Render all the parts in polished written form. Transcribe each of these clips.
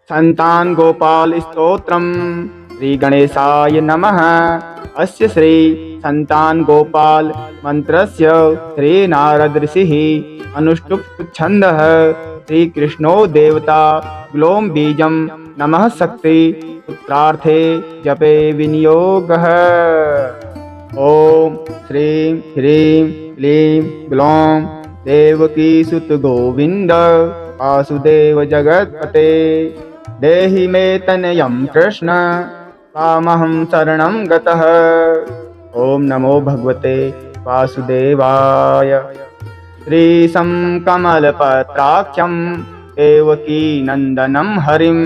संतान गोपाल स्तोत्रम। श्री गणेशाय नमः। अस्य श्री संतान गोपाल मंत्रस्य श्री नारद ऋषिः अनुष्टुप् छन्दः श्री कृष्णो देवता ग्लोम बीजम नमः शक्ति पुत्रार्थे जपे विनियोगः। ओम श्रीं ह्रीं क्लीं ग्लौं देवकी सुत गोविंद वासुदेव जगत्पते देहि मे तनयं कृष्ण तामहं शरणं गतः। ओम नमो भगवते वासुदेवाय। श्रीशं कमलपत्राख्यं देवकी नंदनं हरिं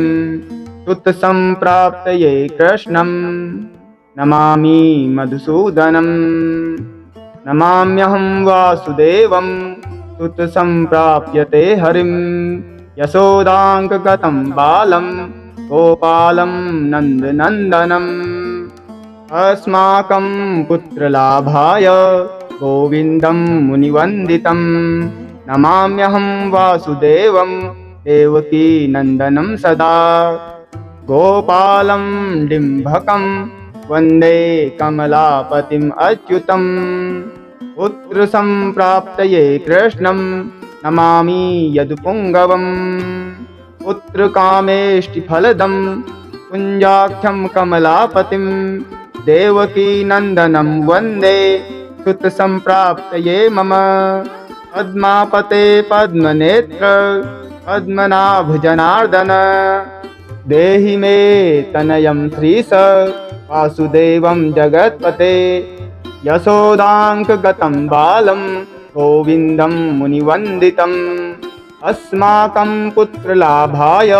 तुत्संप्राप्तये कृष्णं नमामि मधुसूदनं। नमाम्यहं वासुदेवं तुत्संप्राप्यते हरिं यशोदाङ्कगतं बालं गोपालं नन्दनन्दनम्। अस्माकं पुत्रलाभाय गोविन्दं मुनिवन्दितं नमाम्यहं वासुदेवं देवकी नन्दनं सदा। गोपालं डिम्भकं वन्दे कमलापतिम् अच्युतं पुत्रसंप्राप्तये कृष्णं नमामि यदुपुङ्गवम्। पुत्रकामेष्टिफलदं कुञ्जाख्यं कमलापतिं देवकी नन्दनं वन्दे सुतसंप्राप्तये मम। पद्मापते पद्मनेत्र पद्मनाभ जनार्दन देहि मे तनयं श्रीश वासुदेवं जगत्पते यशोदाङ्कगतं बालं गोविन्दं मुनिवन्दितम्। अस्माकं पुत्रलाभाय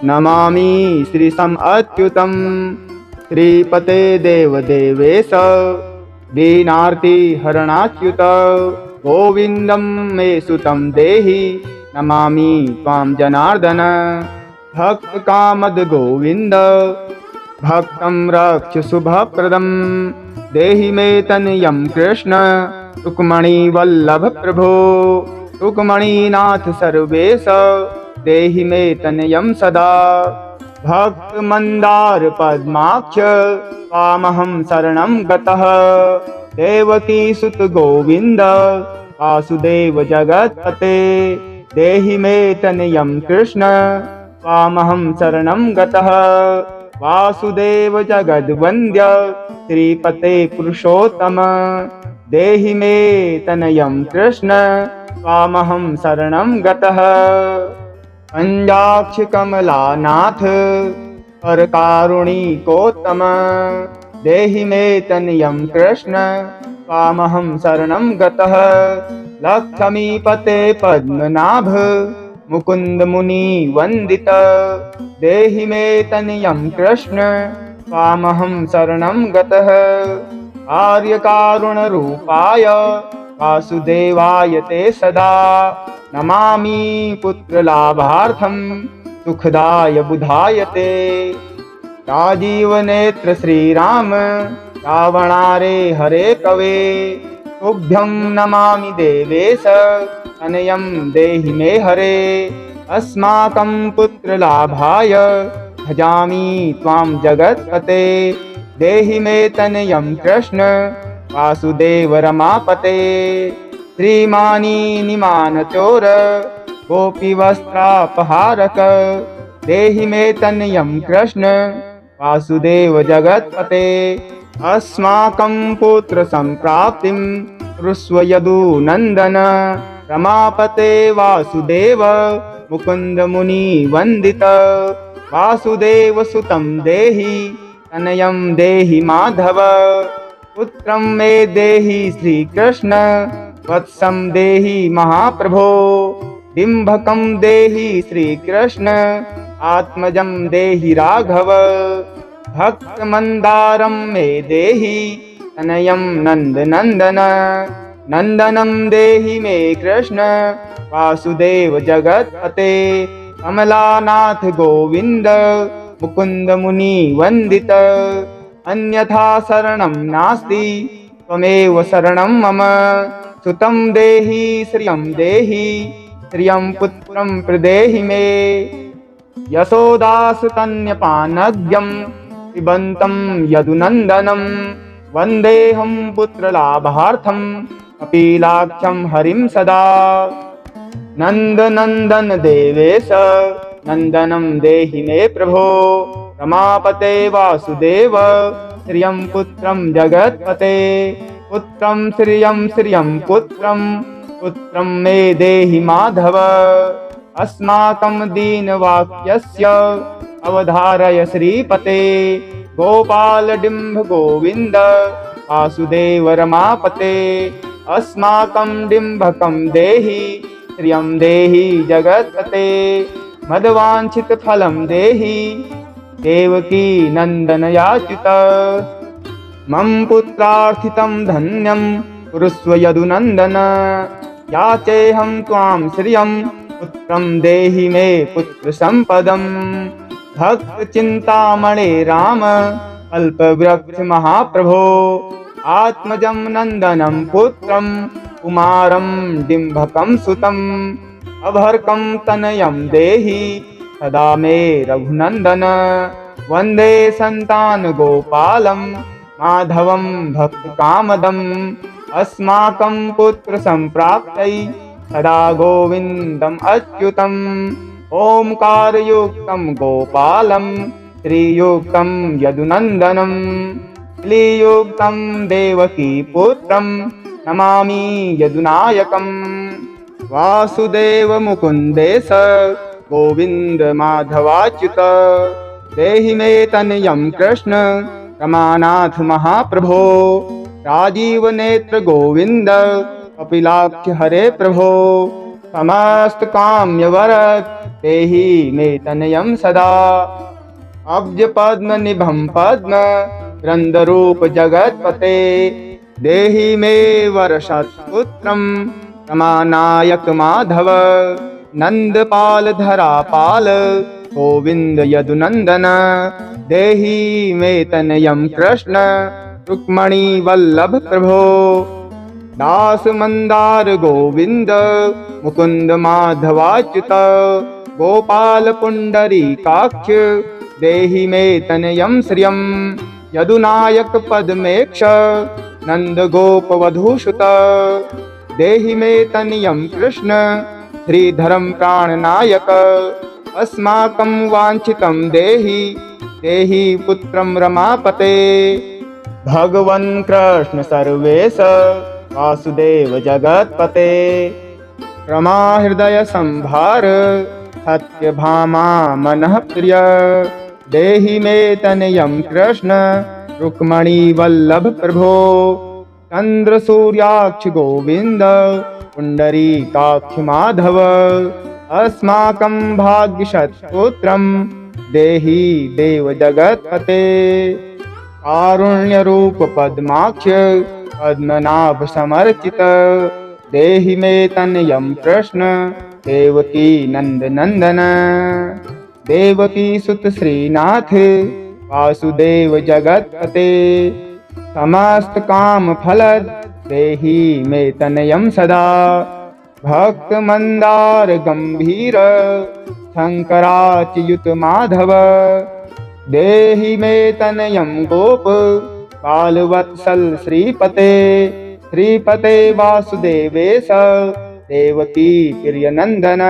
नमामि श्रीशम् अच्युतं। श्रीपते देवदेवेश दीनार्ति हरणाच्युत गोविन्दं मे सुतं देहि नमामि त्वां जनार्दन। भक्तकामद गोविन्द भक्तं रक्ष शुभप्रदं देहि मे तनयं कृष्ण रुक्मणी वल्लभ प्रभो। रुक्मणीनाथ सर्वेश देहि मे तनयं सदा। भक्त मंदार पद्माक्ष त्वामहं शरणं गतः। देवकी सुत गोविन्द वासुदेव जगत्पते देहि मे तनयं कृष्ण त्वामहं शरणं गतः। वासुदेव जगद्वन्द्य श्रीपते पुरुषोत्तम देहि मे तनयं कृष्ण त्वामहं शरणं गतः। पंजाक्ष कमलानाथ परकारुणिकोत्तम देहि मे तनयं कृष्ण त्वामहं शरणं गतः। लक्ष्मीपते पद्मनाभ मुकुन्द मुनि वन्दित देहि मे तनयं कृष्ण त्वामहं शरणं गतः। आर्यकारुणरूपाय वासुदेवाय ते सदा नमामि पुत्रलाभार्थं सुखदाय बुधाय ते। राजीवनेत्र श्रीराम रावणारे हरे कवे तुभ्यं नमामि देवेश तनयं देहि मे हरे। अस्माकं पुत्रलाभाय भजामि त्वां जगत्पते देहि मे तनयं कृष्ण वासुदेव रमापते। श्रीमानी निमानचोर गोपीवस्त्रापहारक देहि मे तनयं कृष्ण वासुदेव जगत्पते। अस्माकं पुत्र संप्राप्तिं कुरुष्व यदुनन्दन रमापते वासुदेव मुकुन्द मुनि वन्दित। वासुदेव सुतं देहि तनयं देहि माधव। पुत्रं मे देहि श्रीकृष्ण वत्सं देहि महाप्रभो। डिम्भकं देहि श्रीकृष्ण आत्मजं देहि राघव। भक्तमन्दारं मे देहि तनयं नन्दनन्दन। नन्दनं देहि मे कृष्ण वासुदेव जगत्पते। कमलानाथ गोविन्द मुकुन्द मुनि वन्दित अन्यथा शरणं नास्ति त्वमेव शरणं मम। सुतं देहि श्रियं पुत्रं प्रदेहि मे। यशोदासुतन्यपानघ्यं पिबन्तं यदुनन्दनं वन्देऽहं पुत्रलाभार्थं कपिलाख्यं हरिं सदा। नन्दनन्दन देवेश नन्दनं देहि मे प्रभो, रमापते वासुदेव श्रियं पुत्रं जगत्पते। पुत्रं श्रियं पुत्रं मे देहि माधव, अस्माकं दीनवाक्यस्य अवधारय श्रीपते। गोपाल डिम्भ गोविन्द वासुदेव रमापते, अस्माकं डिम्भकं देहि श्रियं देहि जगत्पते। मद्वाञ्छितफलं देहि देवकी नन्दन याचित, मम पुत्रार्थितं धन्यं कुरुष्व यदुनन्दन। याचेऽहं त्वां श्रियं पुत्रं देहि मे पुत्रसम्पदम्। भक्तचिन्तामणे राम कल्पवृक्ष महाप्रभो, आत्मजं नन्दनं पुत्रं कुमारं डिम्भकं सुतम्। अभर्कं तनयं देहि सदा मे रघुनन्दन, वन्दे सन्तानगोपालं माधवं भक्तकामदम्। अस्माकं पुत्रसम्प्राप्तये सदा गोविन्दम् अच्युतम्। ओंकारयुक्तं गोपालं श्रीयुक्तं यदुनन्दनं, श्रीयुक्तं देवकीपुत्रं नमामि यदुनायकम्। वासुदेव मुकुन्देश गोविन्द माधवाच्युत, देहि मे तनयं कृष्ण रमानाथ महाप्रभो। राजीव नेत्र गोविन्द कपिलाक्ष हरे प्रभो, समस्त काम्य वरद देहि मे तनयं सदा। अब्ज पद्म निभं पद्म वृन्दरूप जगत्पते, देहि मे वरसत्पुत्रं रमानायक माधव। नन्दपाल धरापाल गोविन्द यदुनन्दन, देहि मे तनयं कृष्ण रुक्मणी वल्लभ प्रभो। दास मंदार गोविंद मुकुंद माधवाच्युत, गोपाल पुंडरीकाक्ष देहि मे तनयं श्रियं। यदुनायक पद्मेक्ष नंद गोप वधूसुत, देहि मे तनयं कृष्ण श्रीधरं प्राणनायक। अस्माकं वाञ्छितं देहि देहि पुत्रं रमापते। भगवन् कृष्ण सर्वेश वासुदेव जगत्पते, रमा हृदय संभार सत्यभामा मनः प्रिय। देहि मे तनयं कृष्ण रुक्मणी वल्लभ प्रभो। चंद्र सूर्याक्ष गोविंद पुंडरीकाक्ष माधव, अस्माकं भाग्यशतपुत्रं देहि देव जगत्पते। कारुण्य रूप पद्माक्ष पद्मनाभ समर्चित, देहि मे तनयं कृष्ण देवकी नंदनंदन। देवकी सुत श्रीनाथ वासुदेव जगत्पते, समस्त काम फलद देहि मे तनयं सदा। भक्त मंदार गंभीर शंकराच्युत माधव, देहि मे तनयं गोप बालवत्सल श्रीपते। श्रीपते वासुदेवेश देवकी प्रियनंदन,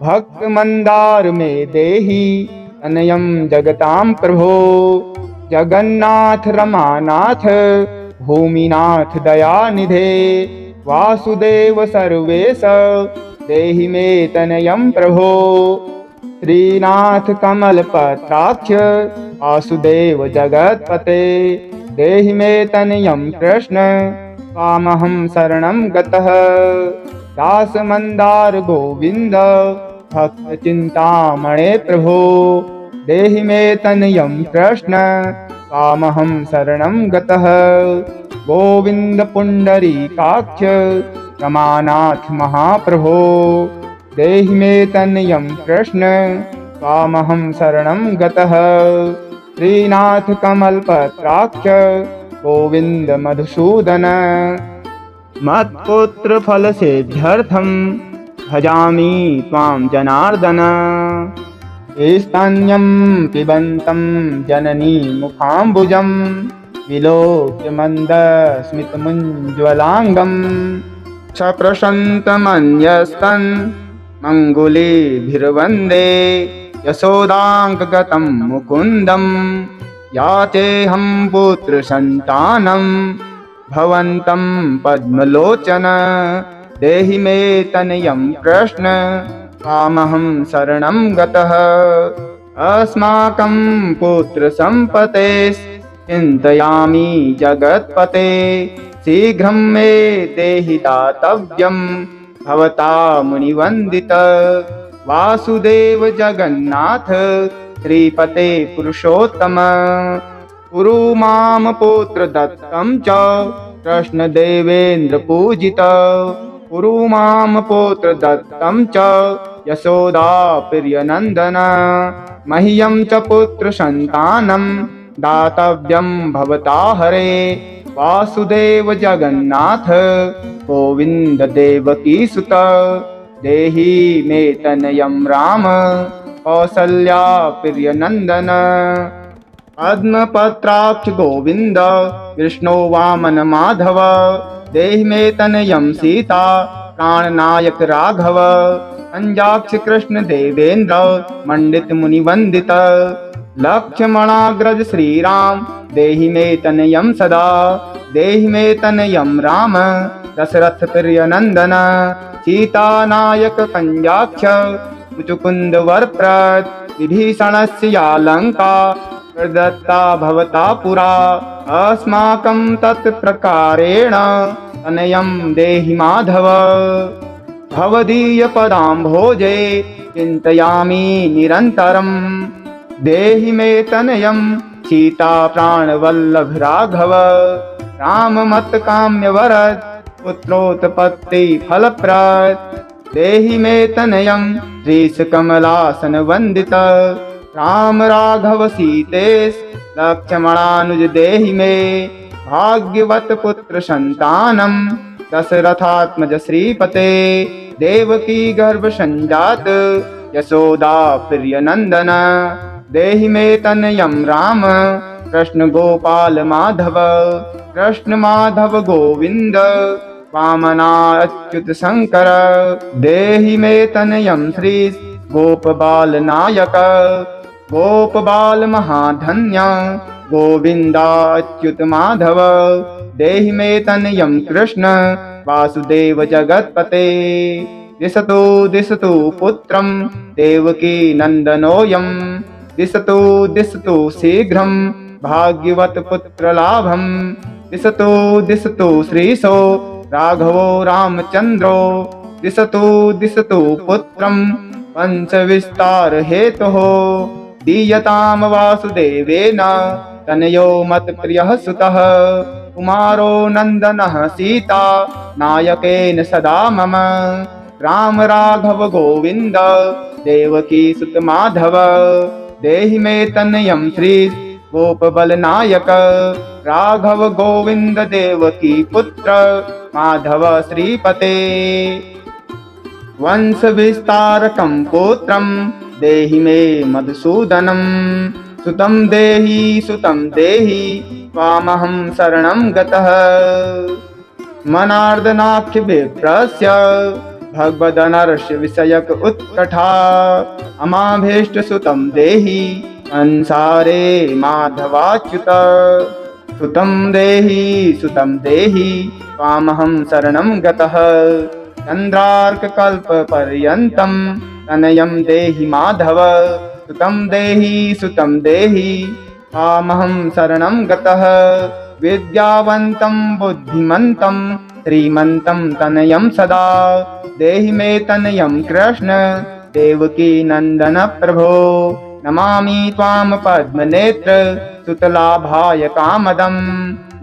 भक्त मंदार में देहि तनयं जगतां प्रभो। जगन्नाथ रमानाथ भूमिनाथ दयानिधे, वासुदेव सर्वेश देहि मे तनयं प्रभो। श्रीनाथ कमलपत्राक्ष वासुदेव जगत्पते, देहि मे तनयं कृष्ण त्वामहं शरणं गतः। दास मंदार गोविंद भक्त चिंतामणे प्रभो, देहि मे तनयं कृष्ण त्वामहं शरणं गतः। गोविंद पुंडरीकाक्ष रमानाथ महाप्रभो, देहि मे तनयं कृष्ण त्वामहं शरणं गतः। श्रीनाथ कमलपत्राक्ष गोविंद मधुसूदन, मत्पुत्र फलसिद्ध्यर्थं भजामि त्वां जनार्दन। स्तन्यं पिबन्तं जननी मुखाम्बुजं विलोक्य मन्दस्मितमुज्ज्वलाङ्गं सप्रशन्तमन्यस्तन् मङ्गुलीभिर्वन्दे यशोदाङ्कगतं मुकुन्दं याचेऽहं पुत्रसन्तानं भवन्तं पद्मलोचन देहि मे तनयं कृष्ण त्वामहं शरणं गतः अस्माकं पुत्रसम्पते चिन्तयामि जगत्पते शीघ्रं मे देहि दातव्यं भवता मुनिवन्दित वासुदेव जगन्नाथ श्रीपते पुरुषोत्तम कुरु मां पुत्रदत्तं च कृष्णदेवेन्द्र पूजित कुरु मां पुत्रदत्तं च यशोदा प्रियनन्दन मह्यं च पुत्रसन्तानं दातव्यं भवता हरे वासुदेव जगन्नाथ गोविन्द देवकीसुत देहि मे तनयं राम कौसल्या प्रियनन्दन पद्मपत्राक्ष गोविन्द कृष्णो वामन माधव देहि मे तनयं सीता प्राणनायक राघव अंजाक्ष कृष्ण देवेन्द्र मंडित मुनिवंदित लक्ष्मणाग्रज श्रीराम देहि मे तनयं सदा देहि मे तनयं राम दशरथ प्रियनन्दन सीतानायक कंजाक्ष मुचुकुंद वरप्रद विभीषणस्य या लङ्का प्रदत्ता भवता पुरा अस्माकं तत्प्रकारेण तनयं देहि माधव भवदीयपदाम्भोजे चिन्तयामि निरन्तरं देहि मे तनयं सीता प्राणवल्लभ राघव राममत्काम्यवरद पुत्रोत्पत्ति फलप्रद देहि मे तनयं श्रीशकमलासन वन्दित राम राघव सीतेश लक्ष्मणानुज देहि मे भाग्यवत पुत्र संतानम दशरथात्मज श्रीपते देवकी गर्भ संजात यशोदा प्रियनन्दन देहि मे तनयं राम कृष्ण गोपाल माधव कृष्ण माधव गोविंद वामना अच्युत शंकर देहि मे तनयं श्री गोपबाल नायक गोपबाल महाधन्य गोविंदाच्युत माधव देहि मे तनयं कृष्ण वासुदेव जगत्पते दिशतु दिशतु पुत्रं देवकी नन्दनोऽयं दिशतु दिशतु शीघ्रं भाग्यवत पुत्रलाभं दिशतु दिशतु श्रीशो राघवो रामचन्द्रो दिशतु दिशतु पुत्रं वंशविस्तार हेतुः दीयताम वासुदेवेन तनयो मत्प्रियः सुतः कुमारो नन्दनः सीता नायकेन सदा मम राम राघव गोविन्द देवकी सुत माधव देहि मे तनयं श्री गोपबल नायक राघव गोविन्द देवकी पुत्र माधव श्रीपते वंश विस्तारकं पुत्रं देहि मे मधुसूदनं सुतं देहि त्वामहं शरणं गतः मनार्दनाख्य विप्रस्य भगवदनर्ष विषयक उत्कटा अमाभीष्ट सुतं देहि अंसारे माधवाच्युत सुतं देहि त्वामहं शरणं गतः चन्द्रार्ककल्पपर्यन्तं तनयं देहि माधव सुतं देहि त्वामहं शरणं गतः विद्यावन्तं बुद्धिमन्तं श्रीमन्तं तनयं सदा देहि मे तनयं कृष्ण देवकी नन्दन प्रभो नमामि त्वां पद्मनेत्र सुतलाभाय कामदं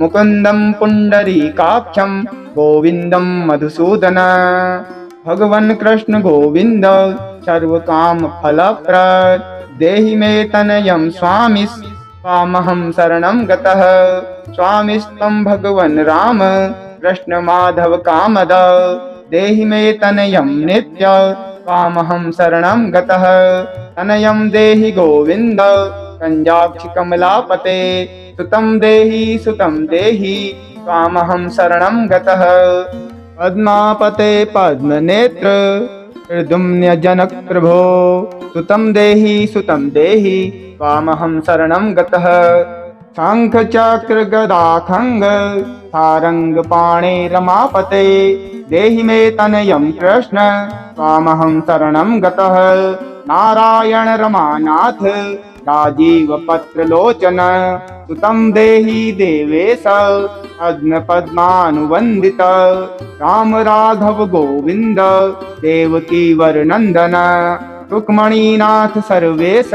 मुकुन्दं पुण्डरीकाक्षं गोविन्दं मधुसूदन भगवन् कृष्ण गोविन्द सर्वकाम फलप्रद देहि मे तनयं स्वामी त्वामहं शरणं गतः स्वामिस्त्वं भगवन् राम कृष्ण माधव कामद देहि मे तनयं नित्य त्वामहं शरणं गतः। तनयं देहि गोविन्द कञ्जाक्षिकमलापते, सुतं देहि त्वामहं शरणं गतः। पद्मापते पद्मनेत्र प्रद्युम्नजनक प्रभो, सुतं देहि त्वामहं शरणं गतः। शङ्खचक्रगदाखङ्ग सारङ्गपाणे रमापते, देहि मे तनयं कृष्ण त्वामहं शरणं गतः। नारायण रमानाथ राजीवपत्रलोचन, सुतं देहि देवेश पद्मपद्मानुवन्दित। राम राघव गोविन्द देवकी वरनन्दन, रुक्मणीनाथ सर्वेश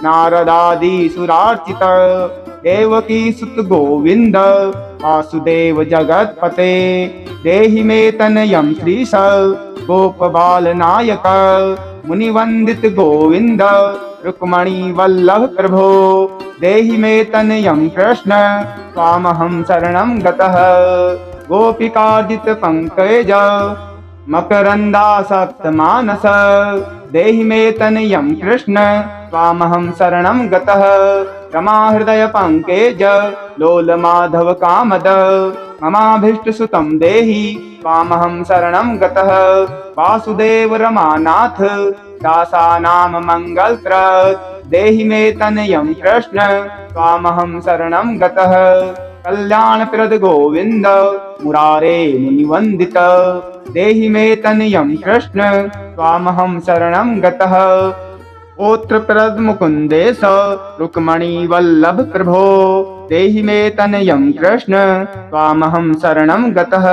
नारदादिसुरार्चित। देवकी सुत गोविन्द वासुदेव जगत्पते, देहि मे तनयं श्रीश गोपबालनायक। मुनिवन्दित गोविन्द रुक्मणी वल्लभ प्रभो, देहि मे तनयं कृष्ण त्वामहं शरणं गतः। गोपिकार्जित पंकज मकरन्दासक्त मानस, देहि मे तनयं कृष्ण त्वामहं शरणं गतः। रमाहृदय पंकज लोल माधव कामद, ममाभीष्टसुतं देहि त्वामहं शरणं गतः। वासुदेव रमानाथ दासानां मङ्गलप्रद, देहि मे तनयं कृष्ण त्वामहं शरणं गतः। कल्याणप्रद गोविन्द मुरारे मुनिवन्दित, देहि मे तनयं कृष्ण त्वामहं शरणं गतः। पुत्रप्रद मुकुन्देश रुक्मणी वल्लभ प्रभो, देहि मे तनयं कृष्ण त्वामहं शरणं गतः।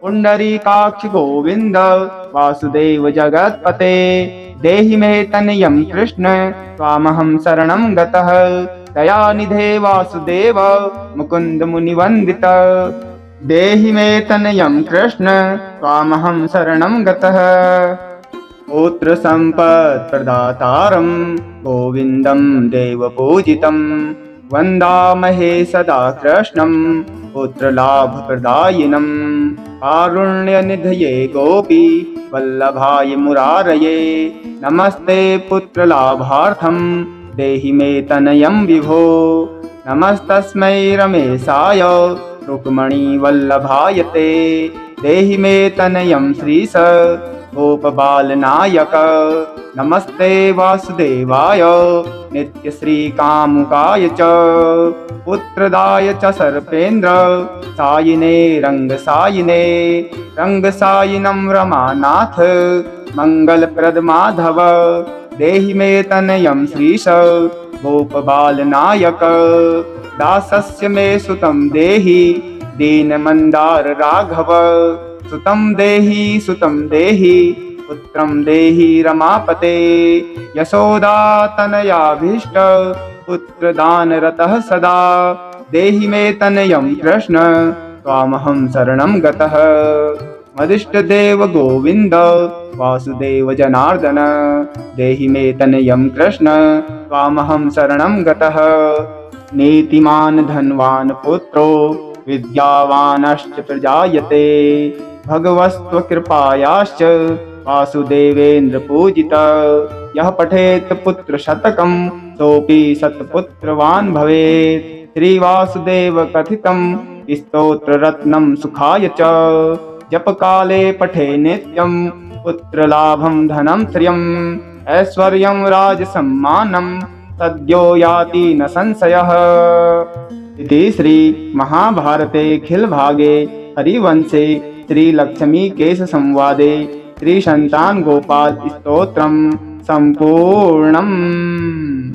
पुण्डरीकाक्ष गोविन्द वासुदेव जगत्पते, देहि मे तनयं कृष्ण त्वामहं शरणं गतः। दयानिधे वासुदेव मुकुन्द मुनिवन्दित, देहि मे तनयं कृष्ण त्वामहं शरणं गतः। पुत्र सम्पत्प्रदातारं गोविन्दं देवपूजितं, वन्दामहे सदा कृष्णं पुत्रलाभप्रदायिनं। कारुण्यनिधये गोपी वल्लभाय मुरारये, नमस्ते पुत्रलाभार्थं देहि मे तनयं विभो। नमस्तस्मै रमेशाय रुक्मणी वल्लभाय ते, देहि मे तनयं श्रीश गोपबालनायक। नमस्ते वासुदेवाय नित्यश्रीकामुकाय च, पुत्रदाय च सर्पेन्द्र सायिने रङ्गसायिने। रङ्गसायिनं रमानाथ मङ्गलप्रद माधव, देहि मे तनयं श्रीश गोपबालनायक। दासस्य मे सुतं देहि दीनमन्दार राघव, सुतं देहि पुत्रं देहि रमापते। यशोदातनयाभीष्ट पुत्रदानरतः सदा, देहि मे तनयं कृष्ण त्वामहं शरणं गतः। मदिष्टदेव गोविन्द वासुदेव जनार्दन, देहि मे तनयं कृष्ण त्वामहं शरणं गतः। नीतिमान् धनवान् पुत्रो विद्यावानश्च प्रजायते, भगवस्त्वकृपायाश्च वासुदेवेन्द्र पूजितः। यः पठेत् पुत्रशतकं सोऽपि शतपुत्रवान् भवेत्, श्रीवासुदेव कथितं स्तोत्ररत्नं सुखाय च। जपकाले पठे नित्यं पुत्रलाभं धनं श्रियं, ऐश्वर्यं राजसम्मानं सद्यो याति न संशयः। इति श्री महाभारते खिलभागे हरिवंशे श्रीलक्ष्मीकेश संवादे श्रीसन्तान गोपाल स्तोत्रम् सम्पूर्णम्।